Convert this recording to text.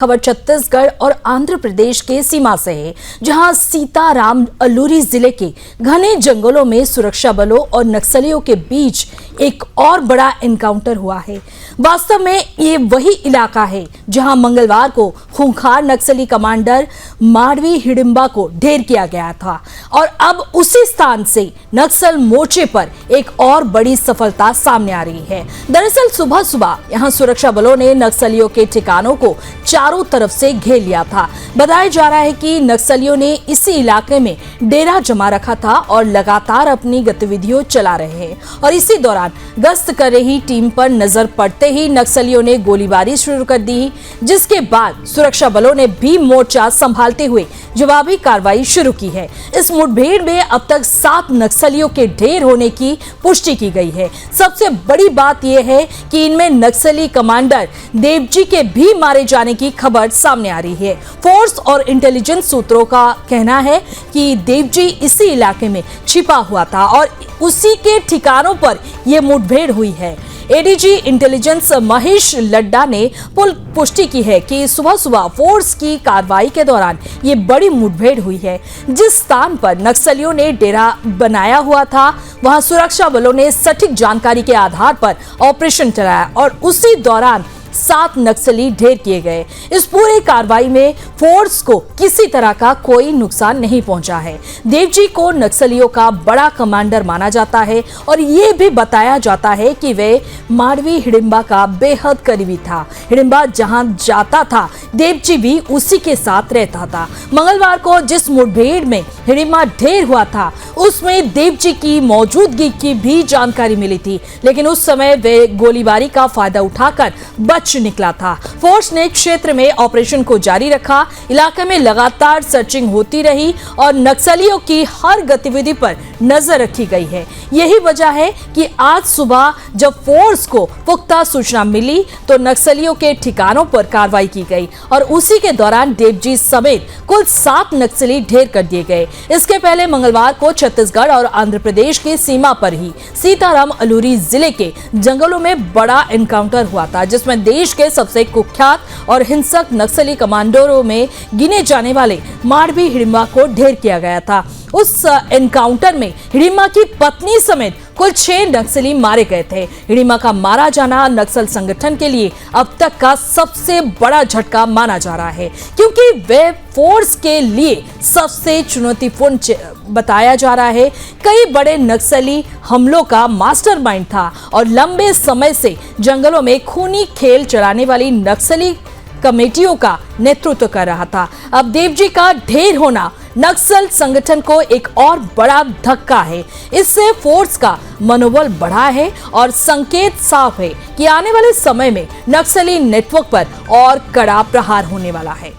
खबर छत्तीसगढ़ और आंध्र प्रदेश के सीमा से है, जहां सीताराम अलूरी जिले के घने जंगलों में सुरक्षा बलों और नक्सलियों के बीच एक और बड़ा एनकाउंटर हुआ है। वास्तव में ये वही इलाका है जहां मंगलवार को खूंखार नक्सली कमांडर माडवी हिडिंबा को ढेर किया गया था और अब उसी स्थान से नक्सल मोर्चे पर एक और बड़ी सफलता सामने आ रही है। दरअसल सुबह सुबह यहां सुरक्षा बलों ने नक्सलियों के ठिकानों को चारों तरफ से घेर लिया था। बताया जा रहा है कि नक्सलियों ने इसी इलाके में डेरा जमा रखा था और लगातार अपनी गतिविधियां चला रहे हैं और इसी दौरान गश्त कर रही टीम पर नजर पड़ते ही नक्सलियों ने गोलीबारी शुरू कर दी, जिसके बाद सुरक्षा बलों ने भी मोर्चा संभालते हुए जवाबी कार्रवाई शुरू की है। इस मुठभेड़ में अब तक 7 नक्सलियों के ढेर होने की पुष्टि की गई है। सबसे बड़ी बात यह है कि इनमें नक्सली कमांडर देवजी के भी मारे जाने की खबर सामने आ रही है। फोर्स और इंटेलिजेंस सूत्रों का कहना है कि देवजी इसी इलाके में छिपा हुआ था और उसी के ठिकानों पर यह मुठभेड़ हुई है। एडीजी इंटेलिजेंस महेश लड्डा ने पुष्टि की है कि सुबह सुबह फोर्स की कार्रवाई के दौरान ये बड़ी मुठभेड़ हुई है। जिस स्थान पर नक्सलियों ने डेरा बनाया हुआ था, वहां सुरक्षा बलों ने सटीक जानकारी के आधार पर ऑपरेशन चलाया और उसी दौरान 7 नक्सली ढेर किए गए। इस पूरे कार्रवाई में फोर्स को किसी तरह का कोई नुकसान नहीं पहुंचा है। देवजी को नक्सलियों का बड़ा कमांडर माना जाता है और ये भी बताया जाता है कि वे माडवी हिडिंबा का बेहद करीबी था। हिडिंबा जहां जाता था, देवजी भी उसी के साथ रहता था। मंगलवार को जिस मुठभेड़ में हिडिंबा ढेर हुआ था, उसमें देवजी की मौजूदगी की भी जानकारी मिली थी, लेकिन उस समय वे गोलीबारी का फायदा उठाकर बच निकला था। फोर्स ने क्षेत्र में ऑपरेशन को जारी रखा। इलाके में लगातार सर्चिंग होती रही और नक्सलियों की हर गतिविधि पर नजर रखी गई है। यही वजह है कि आज सुबह जब फोर्स को पुख्ता सूचना मिली तो नक्सलियों के ठिकानों पर कार्रवाई की गई और उसी के दौरान देवजी समेत कुल 7 नक्सली ढेर कर दिए गए। इसके पहले मंगलवार को छत्तीसगढ़ और आंध्र प्रदेश की सीमा पर ही सीताराम अलूरी जिले के जंगलों में बड़ा एनकाउंटर हुआ था, जिसमें देश के सबसे कुख्यात और हिंसक नक्सली कमांडरों में गिने जाने वाले माडवी हिडिंबा को ढेर किया गया था। उस एनकाउंटर में हिडिंबा की पत्नी समेत कुल 6 नक्सली मारे गए थे। हिडिंबा का मारा जाना नक्सल संगठन के लिए अब तक का सबसे बड़ा झटका माना जा रहा है, क्योंकि वे फोर्स के लिए सबसे चुनौतीपूर्ण बताया जा रहा है। कई बड़े नक्सली हमलों का मास्टरमाइंड था और लंबे समय से जंगलों में खूनी खेल चलाने वाली नक्सली कमेटियों का नेतृत्व कर रहा था। अब देवजी का ढेर होना नक्सल संगठन को एक और बड़ा धक्का है। इससे फोर्स का मनोबल बढ़ा है और संकेत साफ है कि आने वाले समय में नक्सली नेटवर्क पर और कड़ा प्रहार होने वाला है।